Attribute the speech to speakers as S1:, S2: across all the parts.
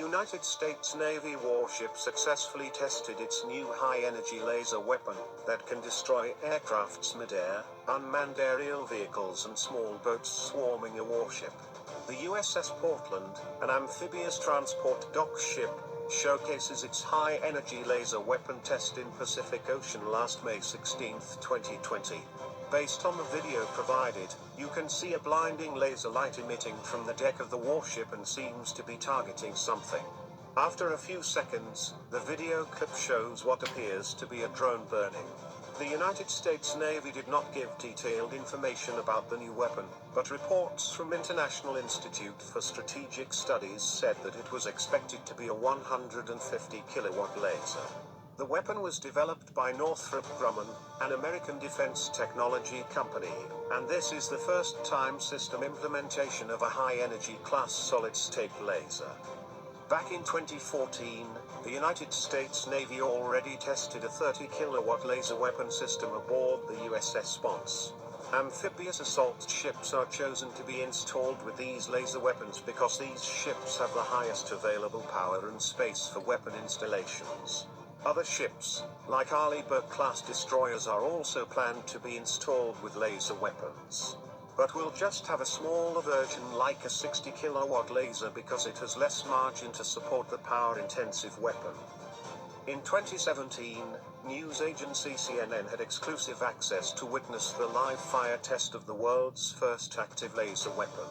S1: United States Navy warship successfully tested its new high-energy laser weapon that can destroy aircrafts mid-air, unmanned aerial vehicles and small boats swarming a warship. The USS Portland, an amphibious transport dock ship, showcases its high-energy laser weapon test in Pacific Ocean last May 16, 2020. Based on the video provided, you can see a blinding laser light emitting from the deck of the warship and seems to be targeting something. After a few seconds, the video clip shows what appears to be a drone burning. The United States Navy did not give detailed information about the new weapon, but reports from International Institute for Strategic Studies said that it was expected to be a 150 kilowatt laser. The weapon was developed by Northrop Grumman, an American defense technology company, and this is the first time system implementation of a high-energy class solid-state laser. Back in 2014, the United States Navy already tested a 30 kilowatt laser weapon system aboard the USS Spons. Amphibious assault ships are chosen to be installed with these laser weapons because these ships have the highest available power and space for weapon installations. Other ships, like Arleigh-Burke-class destroyers, are also planned to be installed with laser weapons. But we'll just have a smaller version like a 60 kilowatt laser because it has less margin to support the power-intensive weapon. In 2017, news agency CNN had exclusive access to witness the live fire test of the world's first active laser weapon.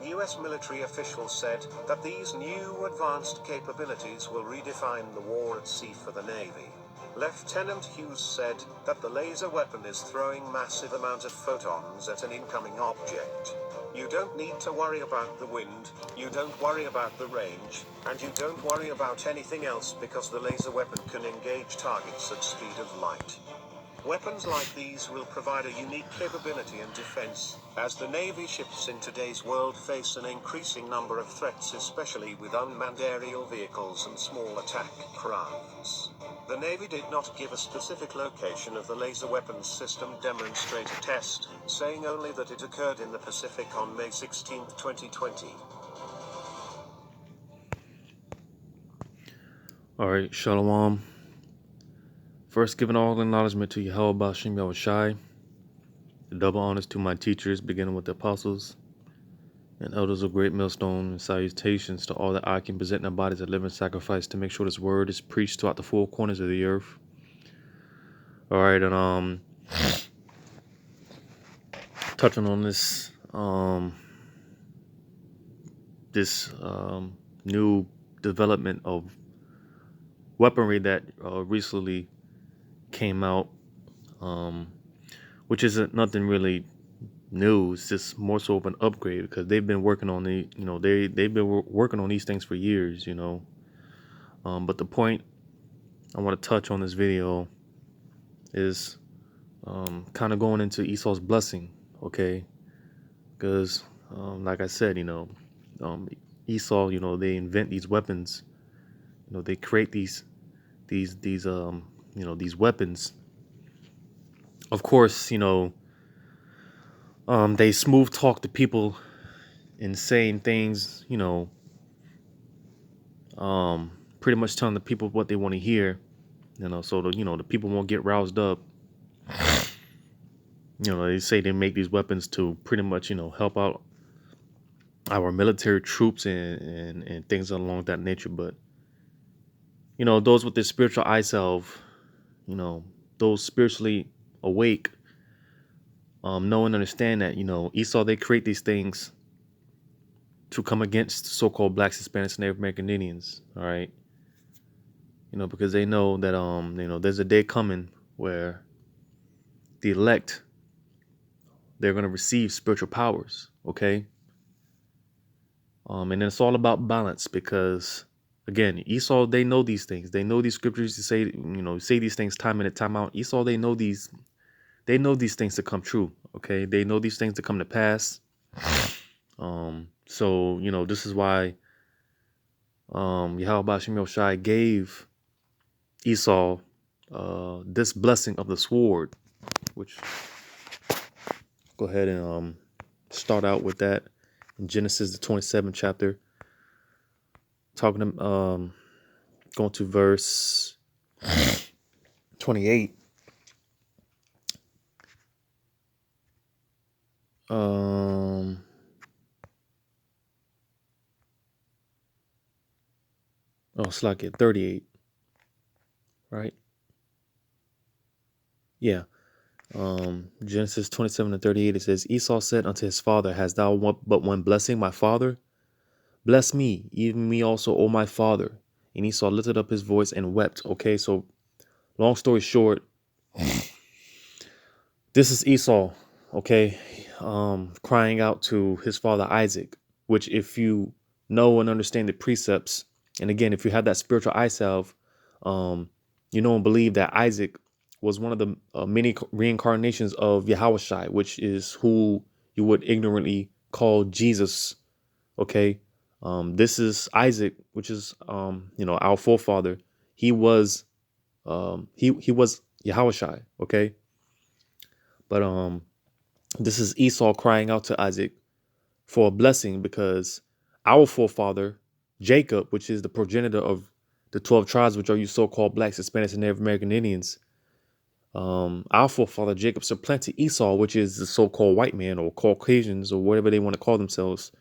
S1: US military officials said that these new advanced capabilities will redefine the war at sea for the Navy. Lieutenant Hughes said that the laser weapon is throwing massive amount of photons at an incoming object. You don't need to worry about the wind, you don't worry about the range, and you don't worry about anything else because the laser weapon can engage targets at speed of light. Weapons like these will provide a unique capability and defense, as the Navy ships in today's world face an increasing number of threats, especially with unmanned aerial vehicles and small attack crafts. The Navy did not give a specific location of the laser weapons system demonstrator test, saying only that it occurred in the Pacific on May 16, 2020.
S2: Alright, Shalom. First, giving all acknowledgement to Yahweh Bashim Yahushai, the double honors to my teachers, beginning with the apostles and elders of Great Millstone, and salutations to all that I can present their bodies a living sacrifice to make sure this word is preached throughout the four corners of the earth. Alright, and touching on this new development of weaponry that recently came out, which isn't nothing really new. It's just more so of an upgrade because they've been working on they've been working on these things for years, but the point I want to touch on this video is kind of going into Esau's blessing, okay? Because like I said, Esau, they invent these weapons, they create these weapons. Of course, they smooth talk to people and saying things, pretty much telling the people what they want to hear, so the people won't get roused up. They say they make these weapons to pretty much, help out our military troops and things along that nature. But, those with their spiritual eye salve, those spiritually awake, know and understand that, Esau, they create these things to come against so-called blacks, Hispanics, and Native American Indians. All right. Because they know that, there's a day coming where the elect, they're going to receive spiritual powers. Okay. And it's all about balance because, again, Esau, they know these things. They know these scriptures to say, say these things time in and time out. Esau, they know these things to come true. Okay. They know these things to come to pass. So, this is why Yahweh Bashim Yoshai gave Esau this blessing of the sword, which go ahead and start out with that in Genesis the 27th chapter, talking to, going to verse 28. It's like at 38, right? Yeah. Genesis 27:38, it says, Esau said unto his father, Hast thou but one blessing, my father? Bless me, even me also, O my father. And Esau lifted up his voice and wept. Okay, so long story short, this is Esau, okay, crying out to his father Isaac, which if you know and understand the precepts, and again, if you have that spiritual eye salve, you know and believe that Isaac was one of the many reincarnations of Yahushai, which is who you would ignorantly call Jesus, okay? This is Isaac, which is, our forefather. He was, he was Yahushai, okay? But this is Esau crying out to Isaac for a blessing because our forefather, Jacob, which is the progenitor of the 12 tribes, which are you so-called blacks, Hispanics, and Native American Indians, our forefather Jacob supplanted Esau, which is the so-called white man or Caucasians or whatever they want to call themselves.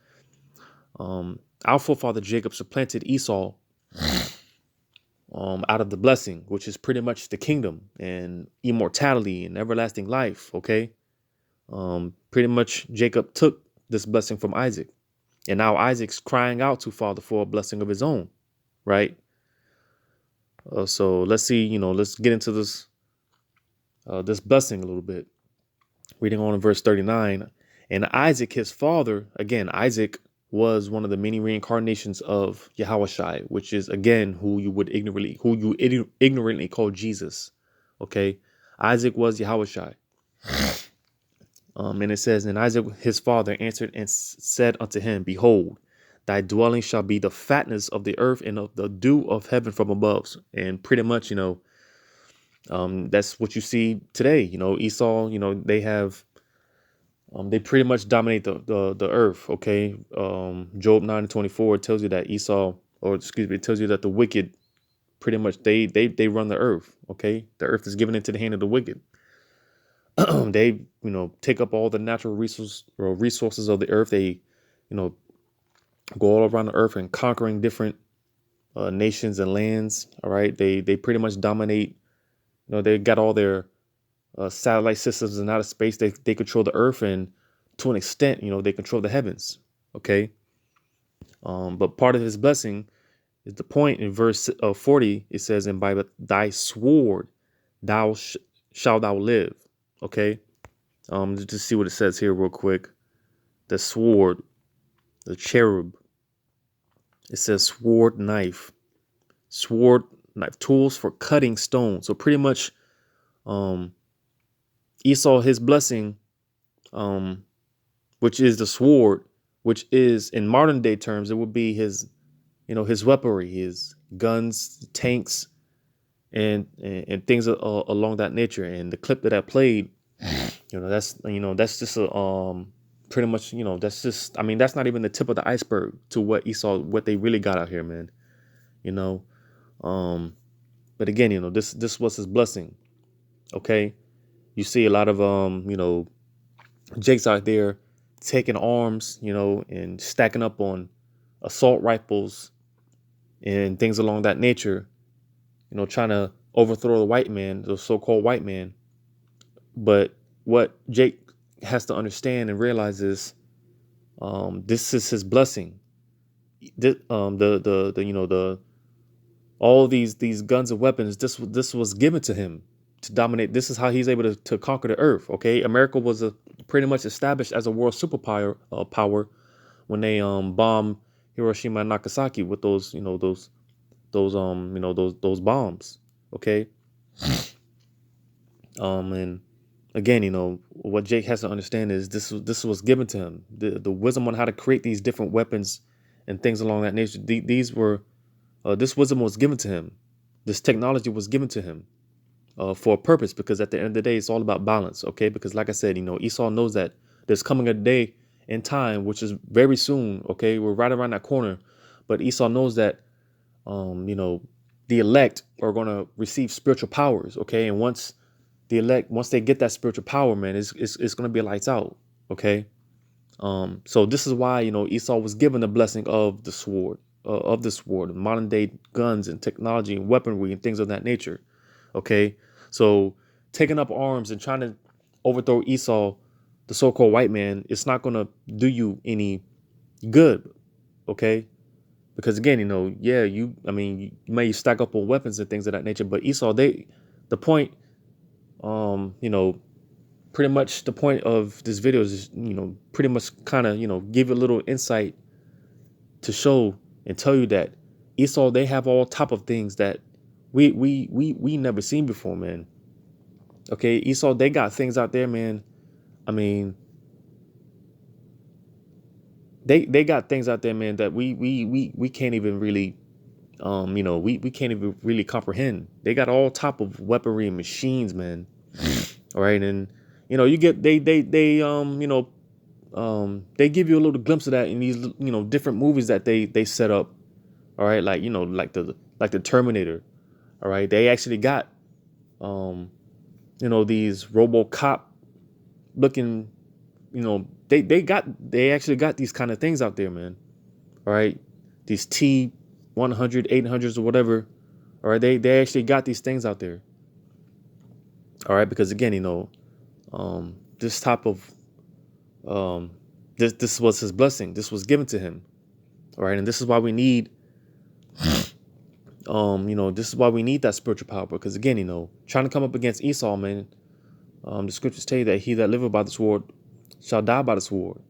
S2: Our forefather Jacob supplanted Esau out of the blessing, which is pretty much the kingdom and immortality and everlasting life, okay? Pretty much Jacob took this blessing from Isaac. And now Isaac's crying out to Father for a blessing of his own, right? So let's see, let's get into this blessing a little bit. Reading on in verse 39. And Isaac, his father, again, Isaac was one of the many reincarnations of Yahushai, which is, again, who you ignorantly call Jesus, okay? Isaac was Yahushai. And it says, and Isaac, his father, answered and said unto him, Behold, thy dwelling shall be the fatness of the earth and of the dew of heaven from above. And pretty much, that's what you see today. Esau, they pretty much dominate the earth. Okay. Job 9:24 tells you that it tells you that the wicked pretty much they run the earth. Okay. The earth is given into the hand of the wicked. They, take up all the natural resources of the earth. They, go all around the earth and conquering different nations and lands. All right. They pretty much dominate. They got all their satellite systems in outer space. They control the earth, and to an extent, they control the heavens. Okay. But part of his blessing is the point in verse 40. It says, and by thy sword thou shalt thou live. Okay. Let's just see what it says here real quick. The sword, the cherub. It says sword, knife, tools for cutting stone. So pretty much, Esau, his blessing, which is the sword, which is in modern day terms, it would be his weaponry, his guns, tanks, and things along that nature. And the clip that I played, that's just a pretty much, that's just, that's not even the tip of the iceberg to what they really got out here, man. But again, this was his blessing. Okay. You see a lot of Jakes out there taking arms, and stacking up on assault rifles and things along that nature, trying to overthrow the white man, the so-called white man. But what Jake has to understand and realize is, this is his blessing. All these guns and weapons, this was given to him to dominate. This is how he's able to conquer the earth. Okay, America was pretty much established as a world superpower power when they bombed Hiroshima and Nagasaki with those those bombs. Okay, and again, what Jake has to understand is this was given to him. The wisdom on how to create these different weapons and things along that nature. This wisdom was given to him. This technology was given to him for a purpose, because at the end of the day, it's all about balance. Okay, because like I said, Esau knows that there's coming a day in time, which is very soon. Okay, we're right around that corner, but Esau knows that you know, the elect are going to receive spiritual powers. Okay. And once they get that spiritual power, man, it's going to be lights out. Okay. So this is why, Esau was given the blessing of the sword, modern day guns and technology and weaponry and things of that nature. Okay. So taking up arms and trying to overthrow Esau, the so-called white man, it's not going to do you any good. Okay. Because again, yeah, you may stack up on weapons and things of that nature, but Esau, the point, you know, pretty much the point of this video is, pretty much kind of, give a little insight to show and tell you that Esau, they have all type of things that we never seen before, man. Okay, Esau, they got things out there, man. I mean, they got things out there, man, that we can't even really we can't even really comprehend. They got all type of weaponry and machines, man. All right, and you get they give you a little glimpse of that in these different movies that they set up. All right, like like the Terminator. All right, they actually got these RoboCop looking, they actually got these kind of things out there, man. All right, these T-100 800s or whatever. All right, they actually got these things out there. All right, because again, this type of this was his blessing. This was given to him. All right, and this is why we need this is why we need that spiritual power, because again, trying to come up against Esau, man, the scriptures tell you that he that liveth by the sword shall die by the sword.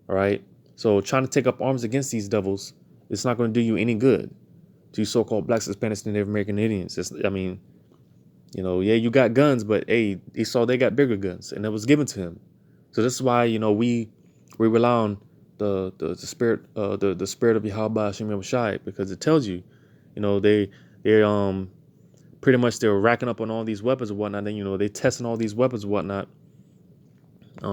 S2: All right, so trying to take up arms against these devils, it's not going to do you any good. To you so-called blacks, Hispanics, and Native American Indians, yeah, you got guns, but hey, Esau, they got bigger guns, and it was given to him. So this is why we rely on the spirit the spirit of Yahweh Hashem Shai, because it tells you, they're pretty much they're racking up on all these weapons and whatnot. And they testing all these weapons and whatnot,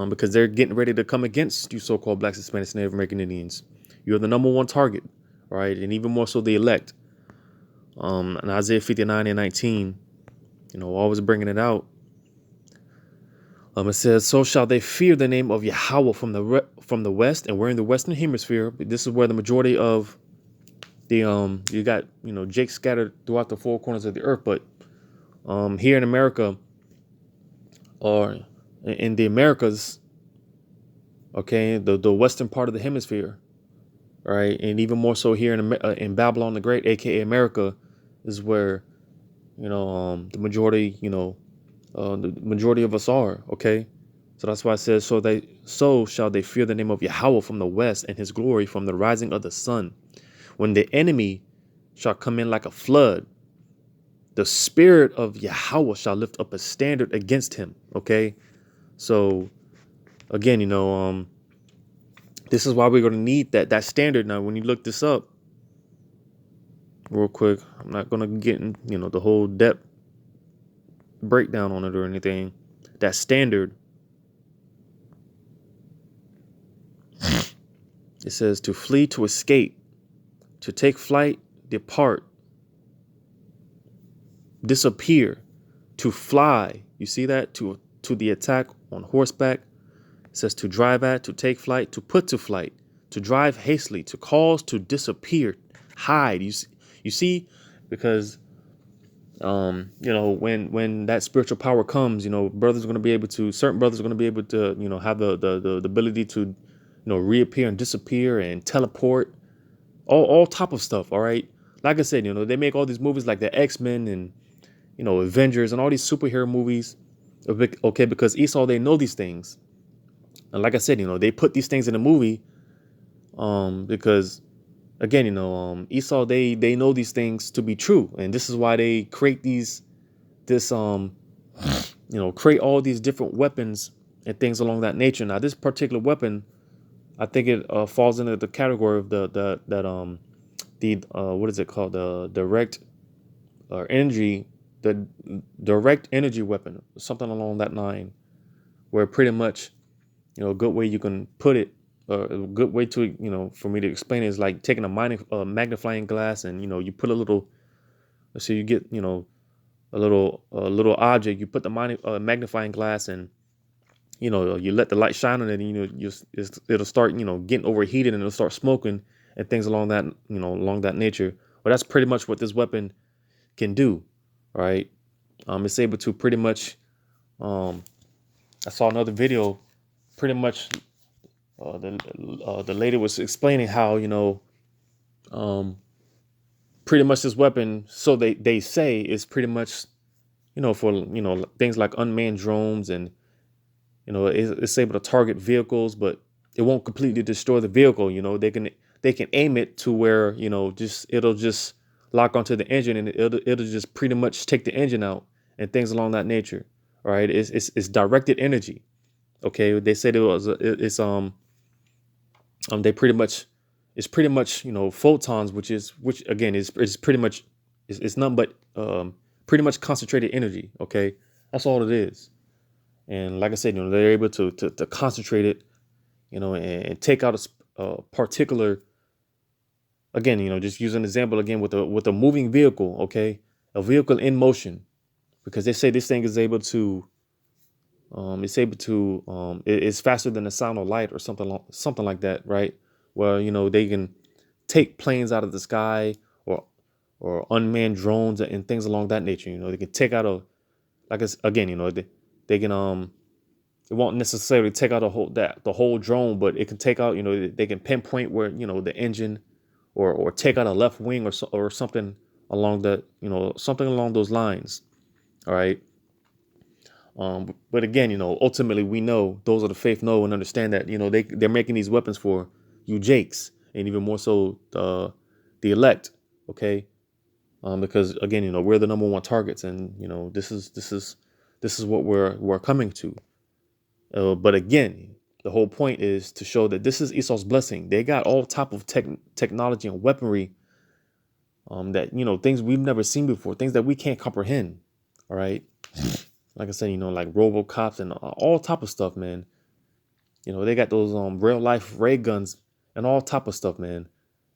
S2: because they're getting ready to come against you so-called blacks, Hispanics, Native American Indians. You're the number one target, all right, and even more so the elect. In Isaiah 59:19, always bringing it out. It says, "So shall they fear the name of Yahweh from the west." And we're in the Western Hemisphere. This is where the majority of the you got Jake scattered throughout the four corners of the earth. But here in America, or in the Americas, okay, the western part of the hemisphere, right, and even more so here in Babylon the Great, aka America, is where the majority the majority of us are. Okay, so that's why it says, so shall they fear the name of Yahweh from the west, and his glory from the rising of the sun. When the enemy shall come in like a flood, the spirit of Yahweh shall lift up a standard against him. Okay, so again, this is why we're going to need that standard. Now, when you look this up real quick, I'm not going to get in the whole depth breakdown on it or anything. That standard, it says to flee, to escape, to take flight, depart, disappear, to fly. You see that? To the attack on horseback. It says to drive at, to take flight, to put to flight, to drive hastily, to cause, to disappear, hide. You see, because when that spiritual power comes, brothers are going to be able to, certain brothers are going to be able to, have the ability to, reappear and disappear and teleport, all type of stuff. All right. Like I said, they make all these movies like the X-Men and, Avengers and all these superhero movies. Okay. Because Esau, they know these things. And like I said, they put these things in the movie, because again, Esau, they know these things to be true. And this is why they create create all these different weapons and things along that nature. Now, this particular weapon, I think it falls into the category of what is it called? The direct energy weapon, something along that line, where pretty much, a good way you can put it a good way to, for me to explain it is like taking a magnifying glass, and you put a little. Let's say you get a little object. You put the magnifying glass, and you let the light shine on it, and it'll start getting overheated, and it'll start smoking and things along that nature. Well, that's pretty much what this weapon can do, right? It's able to pretty much. I saw another video. Pretty much, the lady was explaining how um, pretty much this weapon. So they say is pretty much for things like unmanned drones, and it's able to target vehicles, but it won't completely destroy the vehicle. They can aim it to where just it'll just lock onto the engine, and it'll just pretty much take the engine out and things along that nature. All right, it's directed energy. Okay, they said it's they pretty much it's pretty much photons, which again is pretty much it's nothing but pretty much concentrated energy. Okay, that's all it is. And like I said, they're able to concentrate it, and take out a particular. Again, just use an example again with a moving vehicle. Okay, a vehicle in motion, because they say this thing is able to. It's faster than the sound of light or something like that, right? Where they can take planes out of the sky, or unmanned drones and things along that nature. They can take out again, they can it won't necessarily take out the whole drone, but it can take out, they can pinpoint where the engine, or take out a left wing, or something along something along those lines. All right. But again, ultimately we know, those of the faith know and understand that, they're making these weapons for you jakes, and even more so the elect. Okay. Because again, we're the number one targets, and this is what we're coming to. But again, the whole point is to show that this is Esau's blessing. They got all type of technology and weaponry, that things we've never seen before, things that we can't comprehend. All right. Like I said, like RoboCops and all type of stuff, man. They got those real life ray guns and all type of stuff, man.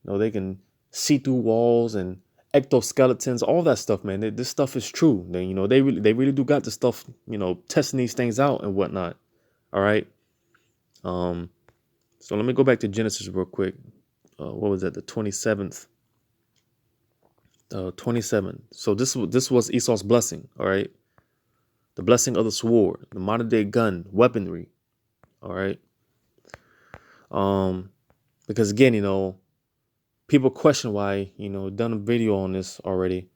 S2: They can see through walls and exoskeletons, all that stuff, man. This stuff is true. They really do got the stuff, testing these things out and whatnot. All right. So let me go back to Genesis real quick. What was that? The 27th. 27. So this was Esau's blessing. All right. The blessing of the sword, the modern day gun, weaponry. All right. Because again, people question why, done a video on this already,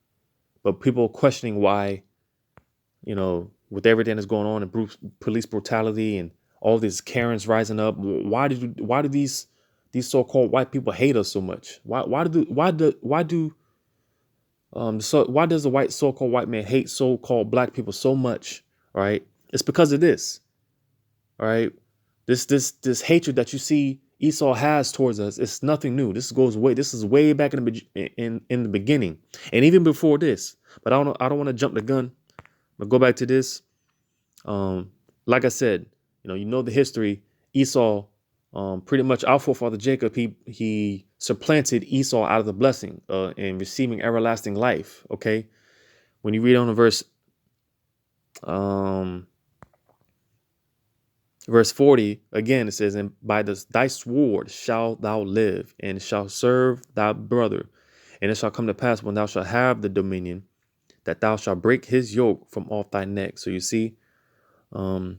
S2: but people questioning why, with everything that's going on and police brutality and all these Karens rising up, why do these so-called white people hate us so much? Why does the so-called white man hate so-called black people so much? All right. It's because of this. All right. This hatred that you see Esau has towards us, it's nothing new. This is way back in the beginning, and even before this. But I don't want to jump the gun. But go back to this. Like I said, the history. Esau, pretty much our forefather Jacob, he supplanted Esau out of the blessing, and receiving everlasting life. Okay, when you read on the verse 40, again, it says, and by thy sword shalt thou live, and shalt serve thy brother. And it shall come to pass, when thou shalt have the dominion, that thou shalt break his yoke from off thy neck. So you see, but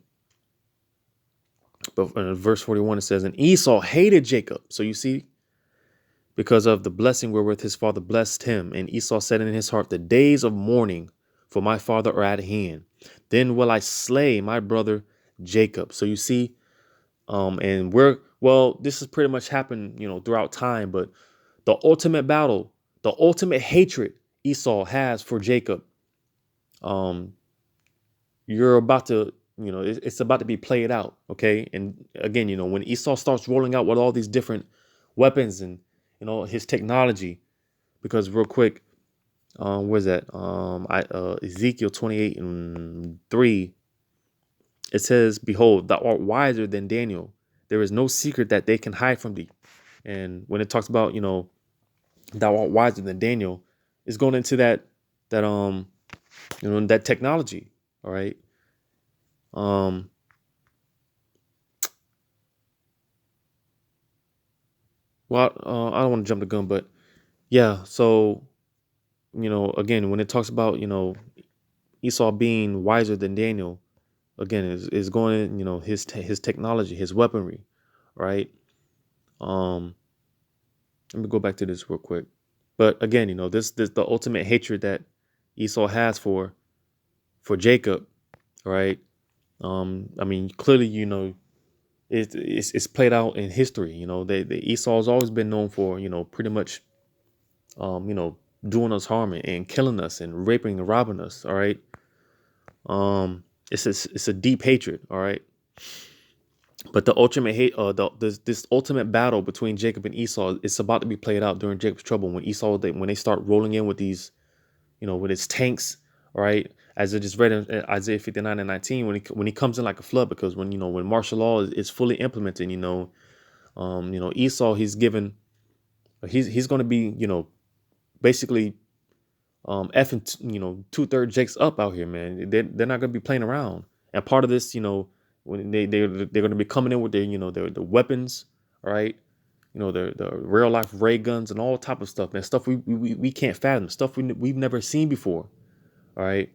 S2: in verse 41, it says, and Esau hated Jacob. So you see, because of the blessing wherewith his father blessed him. And Esau said in his heart, the days of mourning for my father are at hand. Then will I slay my brother Jacob. So you see, and this has pretty much happened, throughout time, but the ultimate battle, the ultimate hatred Esau has for Jacob, you're about to, it's about to be played out. Okay. And again, when Esau starts rolling out with all these different weapons and, his technology, because real quick, where's that? Ezekiel 28:3, it says, behold, thou art wiser than Daniel. there is no secret that they can hide from thee. And when it talks about, thou art wiser than Daniel, it's going into that technology. All right. Um, well, I don't want to jump the gun, but yeah. So, again, when it talks about, Esau being wiser than Daniel, again, is going in, his technology, his weaponry, right? Um, Let me go back to this real quick. But again, this the ultimate hatred that Esau has for Jacob, right? I mean, clearly, it's played out in history. Esau's always been known for, pretty much, um, you know, doing us harm and killing us and raping and robbing us. All right. It's a deep hatred. All right. But the ultimate hate, this ultimate battle between Jacob and Esau, it's about to be played out during Jacob's trouble when when they start rolling in with these, with his tanks, right? As I just read in Isaiah 59:19, when he comes in like a flood, because when martial law is fully implemented, Esau he's going to be basically effing 2/3 Jakes up out here, man. They're not going to be playing around. And part of this, when they're going to be coming in with their weapons, right? The real life ray guns and all type of stuff, man. Stuff we can't fathom, stuff we've never seen before. All right.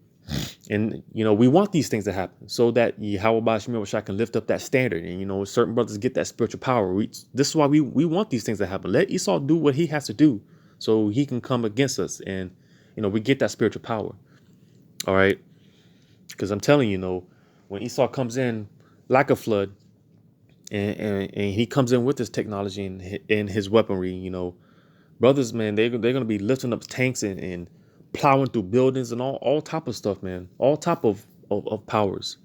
S2: And we want these things to happen so that Yahweh Shai can lift up that standard, and certain brothers get that spiritual power. This is why we want these things to happen. Let Esau do what he has to do so he can come against us, and we get that spiritual power. All right. Because I'm telling when Esau comes in like a flood, and he comes in with his technology and his weaponry, brothers, man, they're gonna be lifting up tanks and plowing through buildings and all type of stuff, man. All type of powers.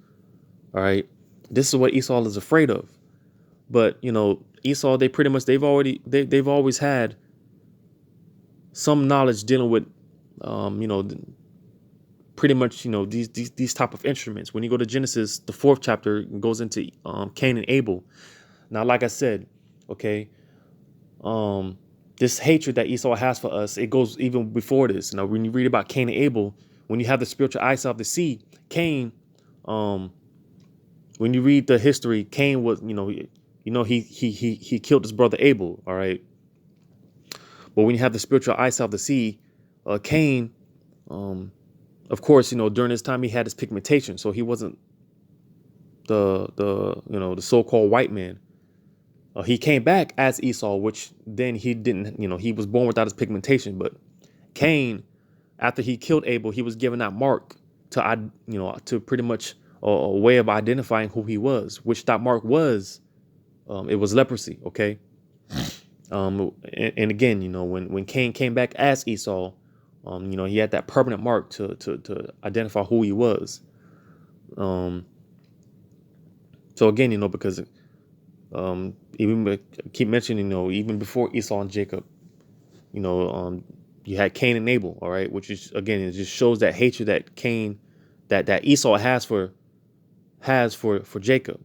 S2: All right. This is what Esau is afraid of. But Esau, they've always had some knowledge dealing with pretty much these type of instruments. When you go to Genesis, the 4th chapter, it goes into Cain and Abel. Now, like I said, okay, this hatred that Esau has for us, it goes even before this. When you read about Cain and Abel, when you have the spiritual eyesight of the sea, Cain, when you read the history, Cain was, he killed his brother Abel. All right. But when you have the spiritual eyesight of the sea, Cain, of course, during this time he had his pigmentation, so he wasn't the so-called white man. He came back as Esau, which then he didn't, he was born without his pigmentation. But Cain, after he killed Abel, he was given that mark to pretty much a way of identifying who he was, which that mark was, it was leprosy. Okay. And again, when Cain came back as Esau, he had that permanent mark to identify who he was. So again, because even keep mentioning, even before Esau and Jacob, you had Cain and Abel, all right, which is, again, it just shows that hatred that that Esau has for Jacob,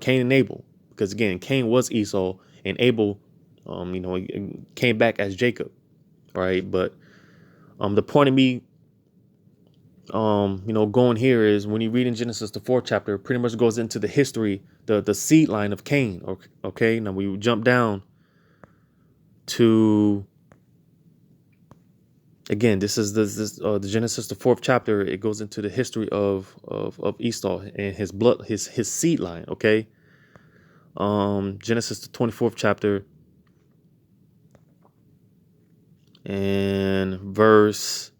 S2: Cain and Abel, because again, Cain was Esau and Abel, he came back as Jacob, all right. But the point of me, going here is when you read in Genesis, the 4th chapter, pretty much goes into the history, the seed line of Cain. Okay. Now we jump down to, again, this is the Genesis, the 4th chapter. It goes into the history of Esau and his blood, his seed line. Okay. Genesis, the 24th chapter and verse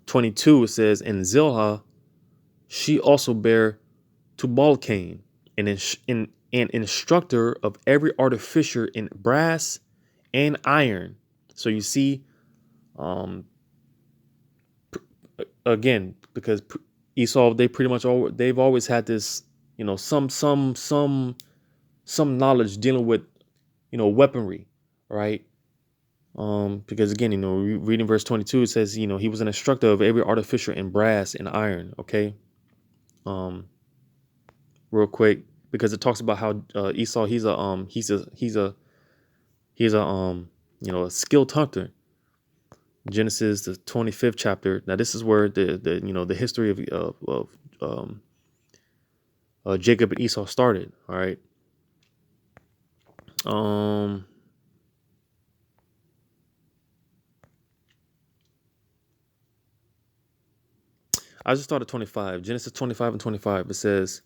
S2: 22, it says, and Zilha, she also bare Tubal Cain, an instructor of every artificer in brass and iron. So you see, again, because Esau, they've always had this, some knowledge dealing with, weaponry, right? Because again, reading verse 22, it says, he was an instructor of every artificer in brass and iron. Okay. Real quick. because it talks about how Esau, he's a a skilled hunter. Genesis, the 25th chapter. Now this is where the history um, Jacob and Esau started. All right. Um, I just started 25. Genesis 25 and 25. It says,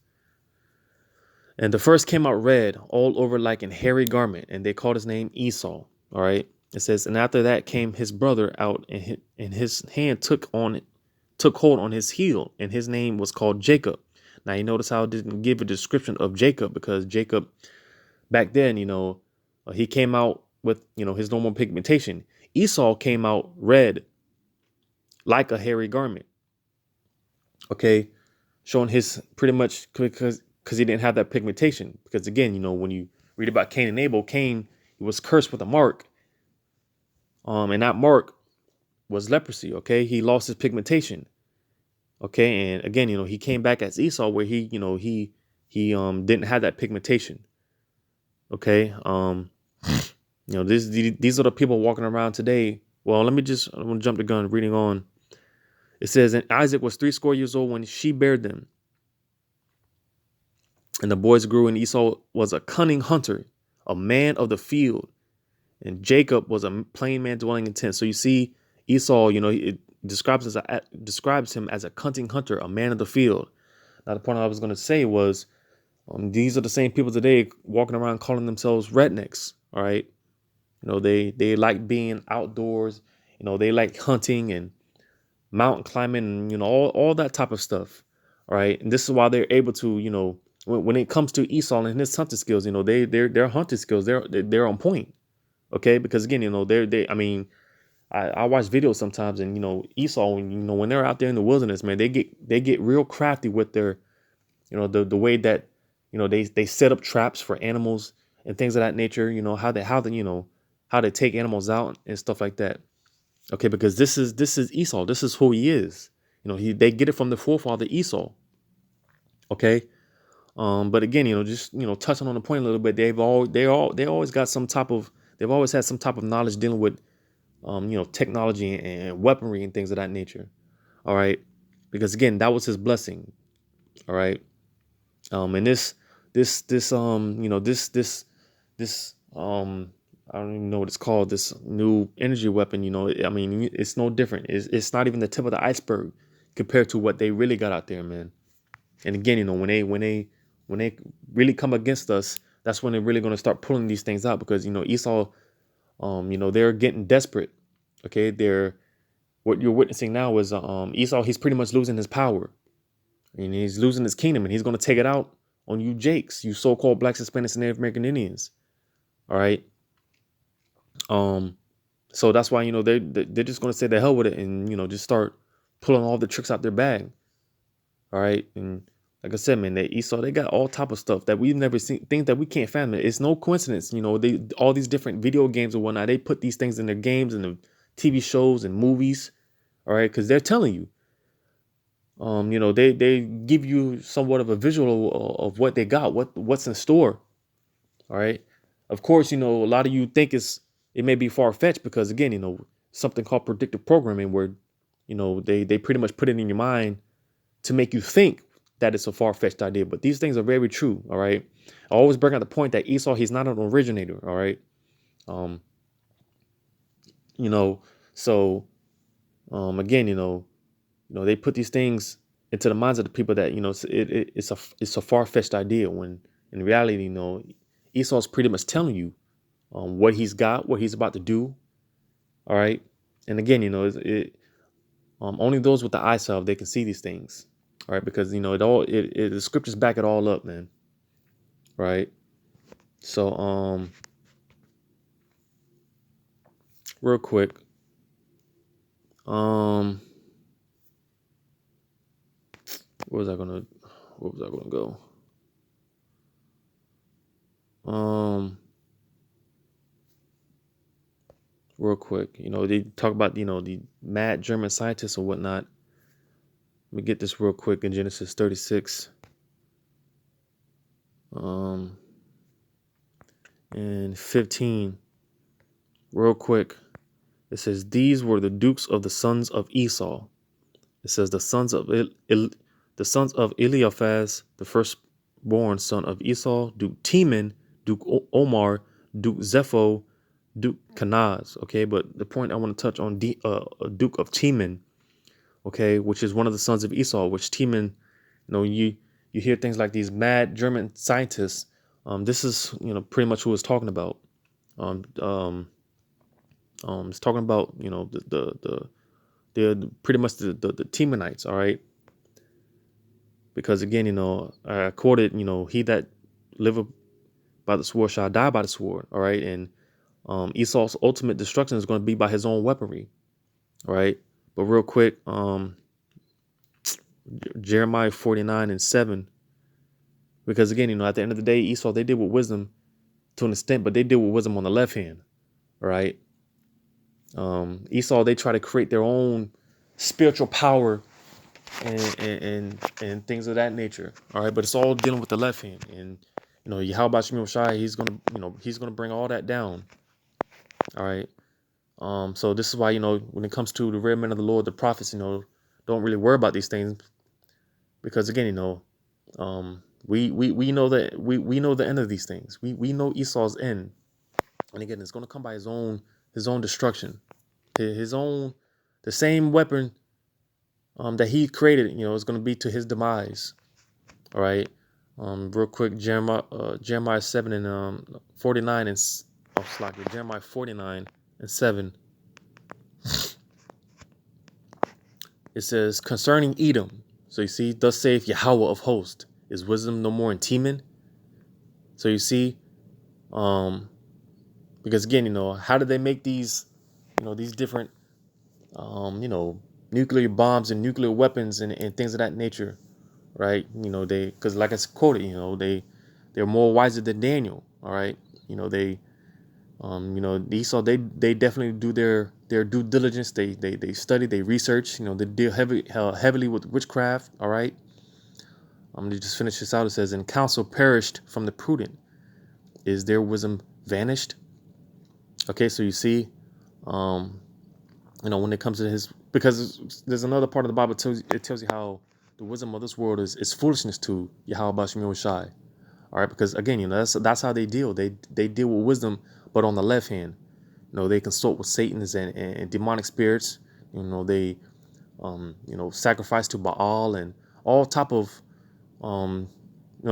S2: and the first came out red all over like an hairy garment, and they called his name Esau. All right. It says, and after that came his brother out, and his hand took hold on his heel, and his name was called Jacob. Now you notice how it didn't give a description of Jacob, because Jacob back then, he came out with his normal pigmentation. Esau came out red like a hairy garment. Okay, showing his pretty much because he didn't have that pigmentation. Because again, when you read about Cain and Abel, Cain, he was cursed with a mark, and that mark was leprosy. Okay, he lost his pigmentation. Okay, and again, he came back as Esau, where he didn't have that pigmentation. Okay, these are the people walking around today. Well, I'm gonna jump the gun. Reading on, it says, and Isaac was 80 when she bare them, and the boys grew, and Esau was a cunning hunter, a man of the field, and Jacob was a plain man dwelling in tents. So you see, Esau, it describes him as a cunning hunter, a man of the field. Now, the point I was going to say was, these are the same people today walking around calling themselves rednecks. All right, they like being outdoors. They like hunting and mountain climbing, and all that type of stuff. All right, and this is why they're able to, when it comes to Esau and his hunting skills, their hunting skills, they're on point. Okay, because again, they I mean, I watch videos sometimes, and Esau, when they're out there in the wilderness, man, they get real crafty with their, the way that they set up traps for animals and things of that nature. How they take animals out and stuff like that. Okay, because this is Esau. This is who he is. They get it from the forefather Esau. Okay. But again, just touching on the point a little bit, they always got some type of they've always had some type of knowledge dealing with technology and weaponry and things of that nature. All right. Because again, that was his blessing. All right. And this I don't even know what it's called, this new energy weapon, I mean, it's no different. It's not even the tip of the iceberg compared to what they really got out there, man. And again, when they really come against us, that's when they're really going to start pulling these things out, because Esau, they're getting desperate. Okay, what you're witnessing now is Esau. He's pretty much losing his power, and he's losing his kingdom, and he's going to take it out on you Jakes, you so-called blacks, Hispanics, and Native American Indians. All right. So that's why they're just going to say the hell with it, and just start pulling all the tricks out their bag. All right, and like I said, man, Esau, they got all type of stuff that we've never seen, things that we can't fathom. It's no coincidence, they all these different video games and whatnot. They put these things in their games and the TV shows and movies. All right, because they're telling you, they give you somewhat of a visual of what they got, what's in store. All right, of course, a lot of you think it may be far fetched, because again, something called predictive programming, where they pretty much put it in your mind to make you think that it's a far-fetched idea. But these things are very true. All right, I always bring out the point that Esau, he's not an originator. All right, um so again, they put these things into the minds of the people that it's a far-fetched idea, when in reality, Esau's pretty much telling you what he's got, what he's about to do. All right, and again, only those with the eye salve, they can see these things. All right, because the scriptures back it all up, man. Right. So real quick, where was I gonna go? Real quick, they talk about the mad German scientists or whatnot. Let me get this real quick in Genesis 36. Um, and 15, real quick. It says, these were the dukes of the sons of Esau. It says the sons of the sons of Eliphaz, the firstborn son of Esau, Duke Teman, Duke Omar, Duke Zepho, Duke Kanaz. Okay, but the point I want to touch on, Duke of Teman, okay, which is one of the sons of Esau, which Teman, you hear things like these mad German scientists. This is pretty much who it's talking about. Um, um, it's talking about they're pretty much the Temanites, all right. Because again, I quoted, he that liveth by the sword shall die by the sword, all right. And Esau's ultimate destruction is going to be by his own weaponry, all right. But real quick, Jeremiah 49:7, because again, at the end of the day, Esau, they did with wisdom to an extent, but they did with wisdom on the left hand, all right. Esau, they try to create their own spiritual power and things of that nature. All right, but it's all dealing with the left hand, and Yahweh Shemir Shai, he's gonna bring all that down. All right. So this is why when it comes to the real men of the Lord, the prophets, don't really worry about these things, because again, we know that we know the end of these things. We know Esau's end, and again, it's gonna come by his own destruction, his own the same weapon that he created, is going to be to his demise. All right. Real quick, Jeremiah 7 and 49 and Jeremiah 49:7. It says concerning Edom. So you see, thus saith Yahweh of hosts, is wisdom no more in Teman? So you see, because again, how did they make these different, nuclear bombs and nuclear weapons and things of that nature? Right? Because like I quoted, they're more wiser than Daniel. All right. They, Esau, they definitely do their due diligence. They study, they research. They deal heavily with witchcraft. All right. I'm gonna just finish this out. It says, "And counsel perished from the prudent. Is their wisdom vanished?" Okay, so you see, when it comes to because there's another part of the Bible tells you how the wisdom of this world is foolishness to Yahweh Shemir Shai. All right, because again, that's how they deal. They deal with wisdom, but on the left hand, they consult with Satan's and demonic spirits. They sacrifice to Baal and all type of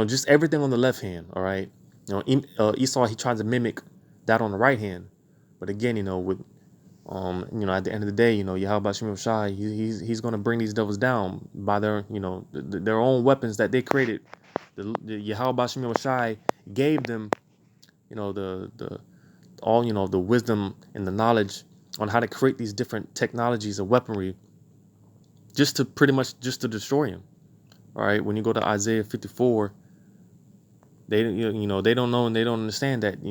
S2: just everything on the left hand. All right, Esau, he tries to mimic that on the right hand, but again, with at the end of the day, Yahweh Shemir Shai, he's going to bring these devils down by their their own weapons that they created. The Yahweh Shemir Shai gave them, the all the wisdom and the knowledge on how to create these different technologies and weaponry, just to pretty much just to destroy him. All right, when you go to Isaiah 54, they they don't know and they don't understand that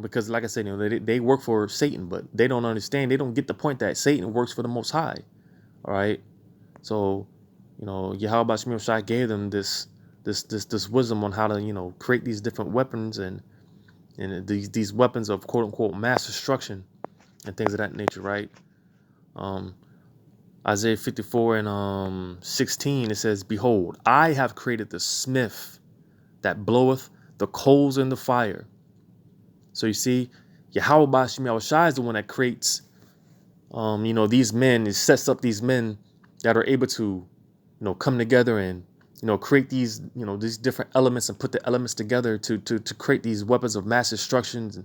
S2: because like I said, they work for Satan, but they don't understand. They don't get the point that Satan works for the Most High. All right, so Yahweh Shemir Shai gave them this wisdom on how to create these different weapons and these weapons of quote unquote mass destruction and things of that nature, right? Isaiah 54 and 16, it says, "Behold, I have created the smith that bloweth the coals in the fire." So you see, Yahweh Bashim Shai is the one that creates, these men. It sets up these men that are able to, come together and, create these different elements and put the elements together to create these weapons of mass destruction.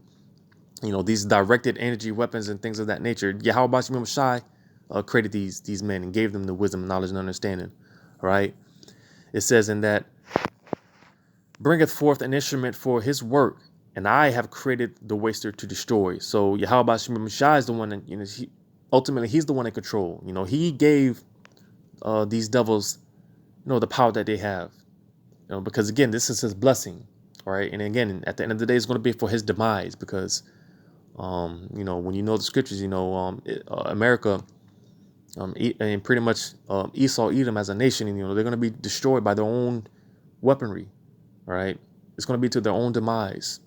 S2: These directed energy weapons and things of that nature. Yahweh Bashim Shai created these men and gave them the wisdom, knowledge, and understanding. All right. It says in that, "Bringeth forth an instrument for his work, and I have created the waster to destroy." So Yahweh Bashim Shai is the one that, ultimately he's the one in control. He gave these devils, the power that they have. Because again, this is his blessing. All right. And again, at the end of the day, it's going to be for his demise, because when the scriptures, America, and pretty much Esau, Edom as a nation, they're going to be destroyed by their own weaponry. All right. It's going to be to their own demise.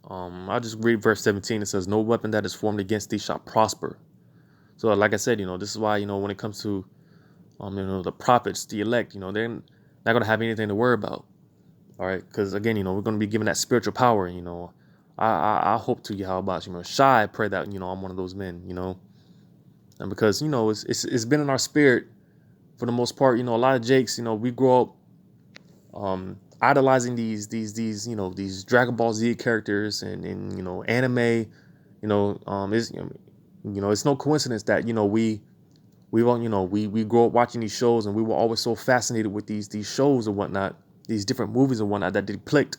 S2: I'll just read verse 17. It says, no weapon that is formed against thee shall prosper. So like I said, this is why, when it comes to, the prophets, the elect, they're not going to have anything to worry about. All right. Because again, we're going to be given that spiritual power. I hope to Yahweh Shai pray that, I'm one of those men, and because, it's been in our spirit for the most part. A lot of Jakes, we grow up idolizing these Dragon Ball Z characters and anime. It's no coincidence that we grow up watching these shows, and we were always so fascinated with these shows and whatnot, these different movies and whatnot that depict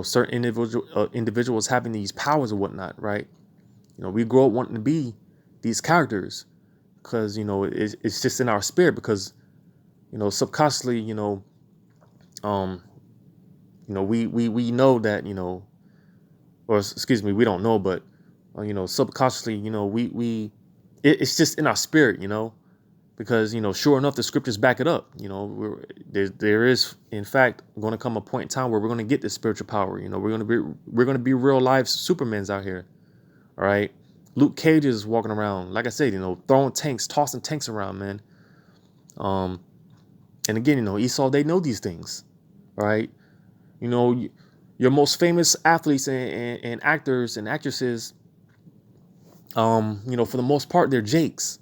S2: certain individuals having these powers and whatnot, right? We grow up wanting to be these characters because it's just in our spirit, because subconsciously um we know that or excuse me, we don't know, but subconsciously it's just in our spirit, because sure enough, the scriptures back it up. There is in fact going to come a point in time where we're going to get this spiritual power. We're going to be real life Supermans out here. All right. Luke Cage is walking around, like I said, throwing tanks, tossing tanks around, man. And again, Esau, they know these things. All right. Your most famous athletes and actors and actresses, for the most part, they're Jakes.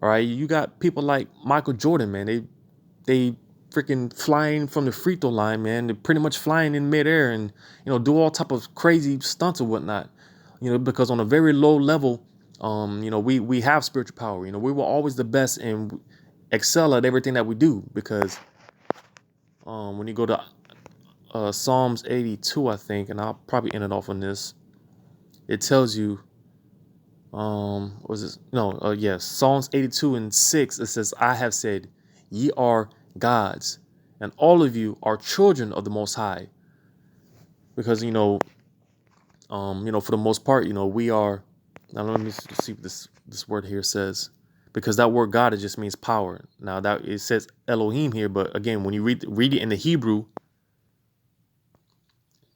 S2: All right. You got people like Michael Jordan, man. They freaking flying from the free throw line, man. They're pretty much flying in midair and, do all type of crazy stunts or whatnot, because on a very low level, we have spiritual power. We were always the best and excel at everything that we do, because when you go to Psalms 82, I think, and I'll probably end it off on this. It tells you, was this? No, yes, Psalms 82 and 6. It says, I have said, ye are gods, and all of you are children of the Most High. Because for the most part, we are. Now let me see what this word here says, because that word God, it just means power. Now that it says Elohim here, but again, when you read it in the Hebrew,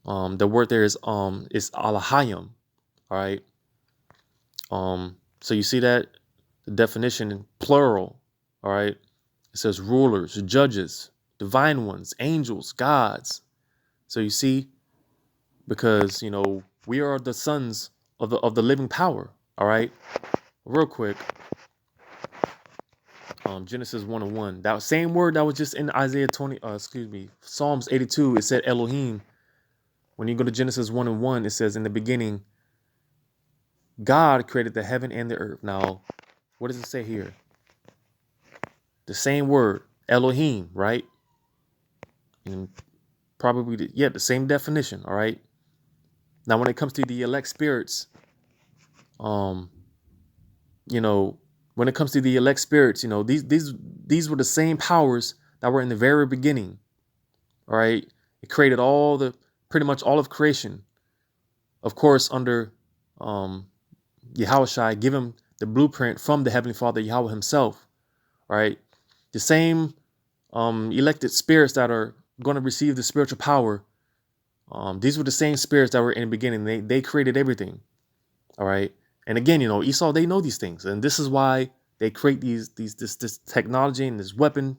S2: the word there is Alahayim. All right. So you see that the definition in plural. All right. It says rulers, judges, divine ones, angels, gods. So you see, because we are the sons of the living power. All right. Real quick. Genesis 1:1. That same word that was just in Isaiah 20. Psalms 82. It said Elohim. When you go to Genesis 1:1, it says, in the beginning, God created the heaven and the earth. Now, what does it say here? The same word, Elohim, right? And probably, the same definition, all right? Now, when it comes to the elect spirits, when it comes to the elect spirits, these were the same powers that were in the very beginning, all right? It created pretty much all of creation. Of course, under Yahweh give him the blueprint from the Heavenly Father, Yahweh himself, right? The same elected spirits that are going to receive the spiritual power, these were the same spirits that were in the beginning. They created everything, all right? And again, Esau, they know these things, and this is why they create this technology and this weapon,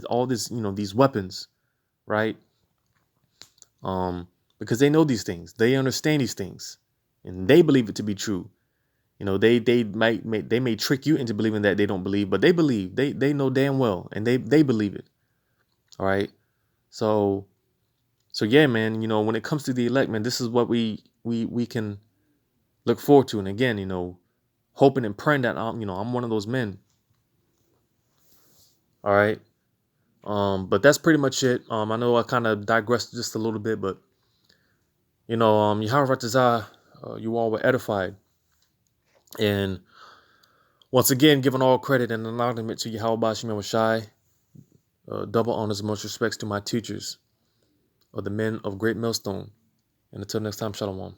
S2: all this, these weapons, right? Because they know these things, they understand these things, and they believe it to be true. They may trick you into believing that they don't believe, but they believe. They know damn well, and they believe it. All right. So yeah, man. When it comes to the elect, man, this is what we can look forward to. And again, hoping and praying that I'm one of those men. All right. But that's pretty much it. I know I kind of digressed just a little bit, but Yahweh Ratazah, you all were edified. And once again, giving all credit and acknowledgement to Yahweh Bashim Shai, double honors and most respects to my teachers, of the men of Great Millstone. And until next time, Shalom.